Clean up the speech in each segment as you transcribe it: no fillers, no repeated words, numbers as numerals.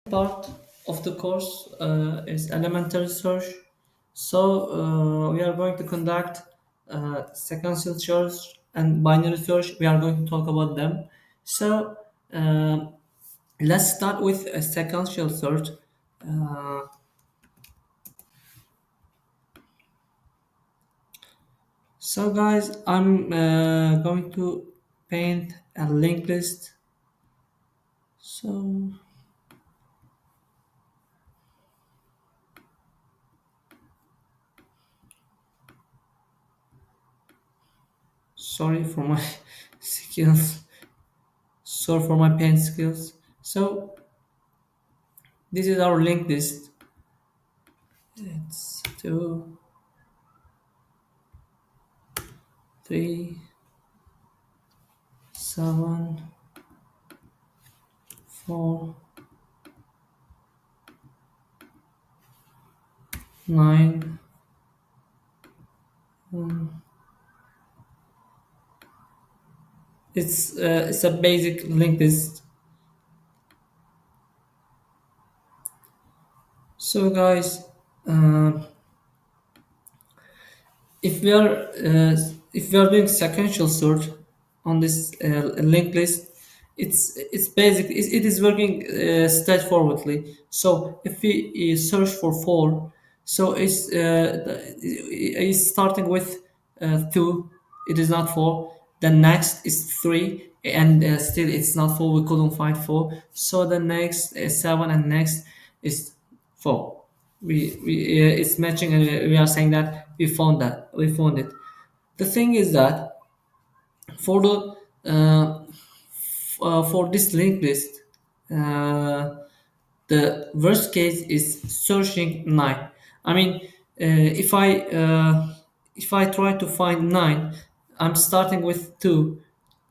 part of the course is elementary search. So we are going to conduct sequential search and binary search. We are going to talk about them. So uh, let's start with a sequential search. Uh, so guys, I'm going to paint a linked list. So sorry for my skills. Sorry for my paint skills. So this is our linked list. It's 2, 3, 7, 4, 9. It's a basic linked list. So guys, uh, if we are if we are doing sequential sort on this linked list, it's basic. It is working straightforwardly. So if we search for 4, so it's starting with 2. It is not 4. The next is 3, and still it's not 4. We couldn't find 4. So the next is 7, and next is 4. We it's matching, and we are saying that we found it. The thing is that for the for this linked list, uh, the worst case is searching 9. I mean, if I try to find 9, I'm starting with 2,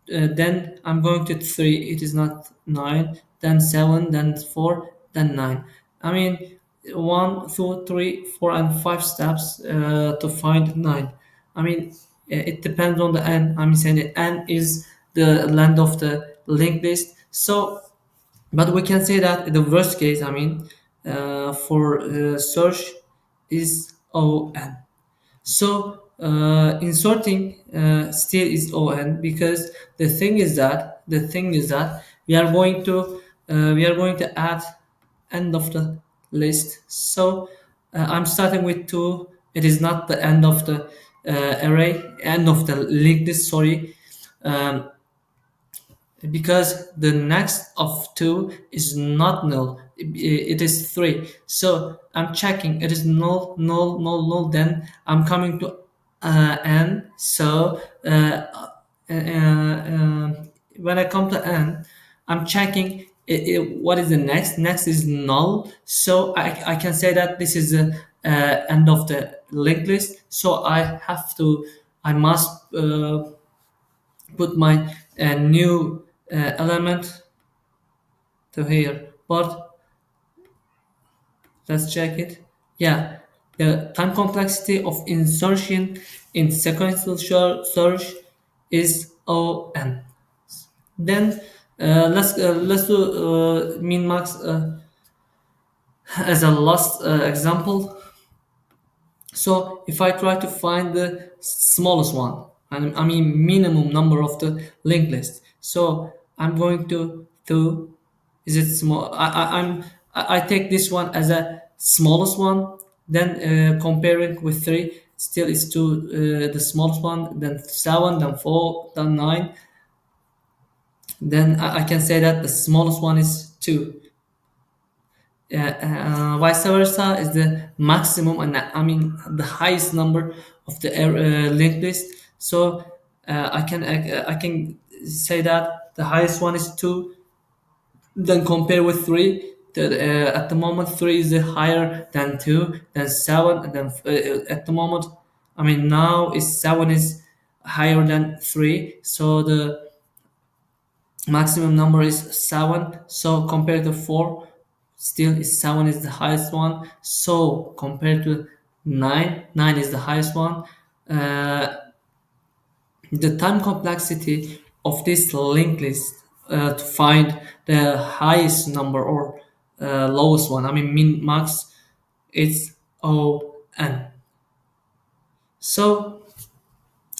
then I'm going to 3. It is not 9. Then 7. Then 4. Then 9. I mean, 1, 2, 3, 4, and 5 steps to find 9. I mean, it depends on the n. I'm saying that n is the length of the linked list. So but we can say that the worst case, I mean, for search is on. So inserting still is on, because the thing is that we are going to add end of the list. So I'm starting with 2. It is not the end of the array, end of the linked list. Sorry. Um, because the next of 2 is not null. It is 3. So I'm checking it is null, null, null, null. Then I'm coming to n. So when I come to n, I'm checking what is the next is null. So I can say that this is the end of the linked list. So I must put my new element to here. But let's check it. Yeah, the time complexity of insertion in sequential search is O(n). Then let's do min max as a last example. So if I try to find the smallest one, I mean minimum number of the linked list. So I'm going to is it small? I take this one as a smallest one. Then comparing with 3, still is to the smallest one. Then 7, then 4, then 9. Then I can say that the smallest one is 2. Vice versa is the maximum, and I mean the highest number of the linked list. So I can say that the highest one is 2. Then compare with 3. At the moment 3 is higher than 2, then 7, and then at the moment, I mean now is 7 is higher than 3. So the maximum number is 7. So compared to 4, still is 7 is the highest one. So compared to 9, 9 is the highest one. uh, the time complexity of this linked list to find the highest number, or lowest one. I mean min max, it's O n. So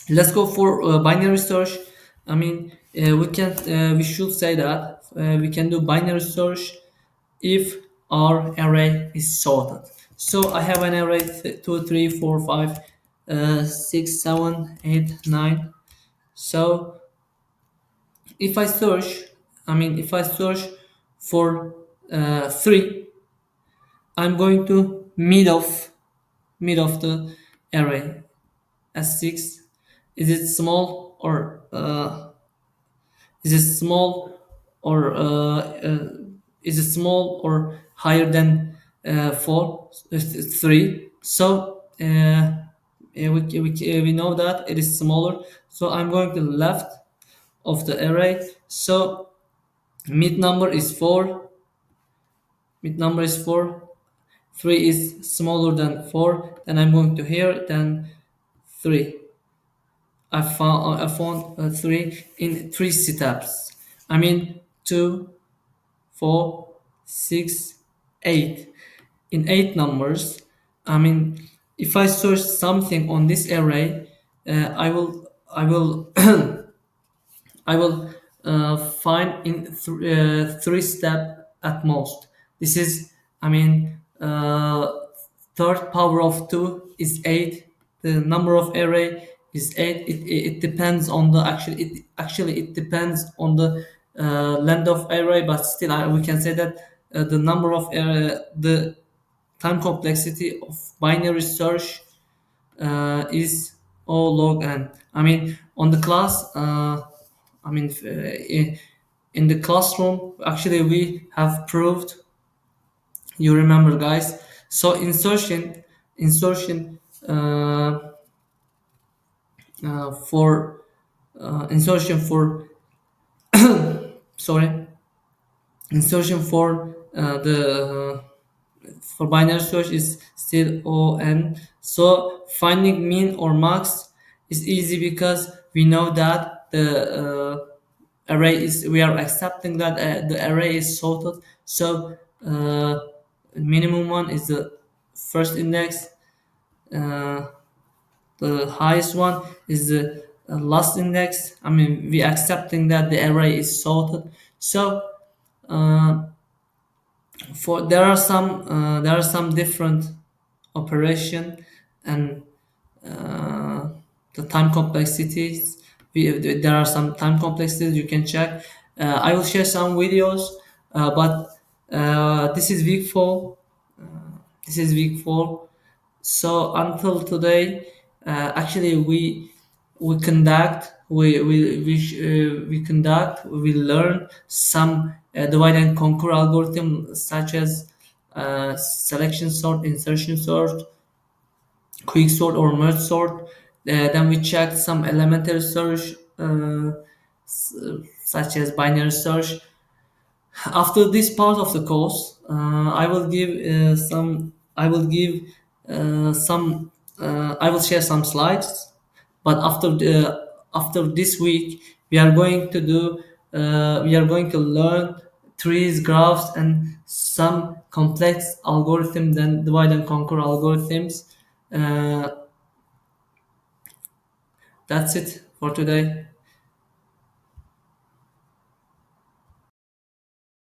let's go for binary search. I mean we should say that we can do binary search if our array is sorted. So I have an array 2, 3, 4, 5, 6, 7, 8, 9. So if I search, if I search for 3, I'm going to mid of the array as 6. Is it small or is it small or is it small or higher than 4? 3. So we know that it is smaller. So I'm going to left of the array. So mid number is 4. Mid number is 4. 3 is smaller than 4. Then I'm going to here. Then 3. I found 3 in 3 steps. I mean 2, 4, 6, 8. In 8 numbers, I mean, if I search something on this array, I will I will find in 3 step at most. This is, I mean, third power of 2 is 8. The number of array is 8. It depends on the actually it depends on the length of array, but still we can say that the number of the time complexity of binary search is O log n. I mean, on the class, in the classroom, actually, we have proved. You remember, guys? So insertion for insertion for sorry, insertion the for binary search is still O n. So finding min or max is easy because we know that the array is we are accepting that the array is sorted. So minimum one is the first index. Uh, the highest one is the last index. I mean, we accepting that the array is sorted. So uh, for there are some different operation and the time complexities. There are some time complexities you can check. I will share some videos, but this is week 4. This is week 4. So until today, actually we learn some divide and conquer algorithm such as selection sort, insertion sort, quick sort or merge sort. Then we checked some elementary search s- such as binary search. After this part of the course, I will give some. I will give some. I will share some slides. But after this week, we are going to do. We are going to learn trees, graphs, and some complex algorithms and divide and conquer algorithms. Uh, that's it for today.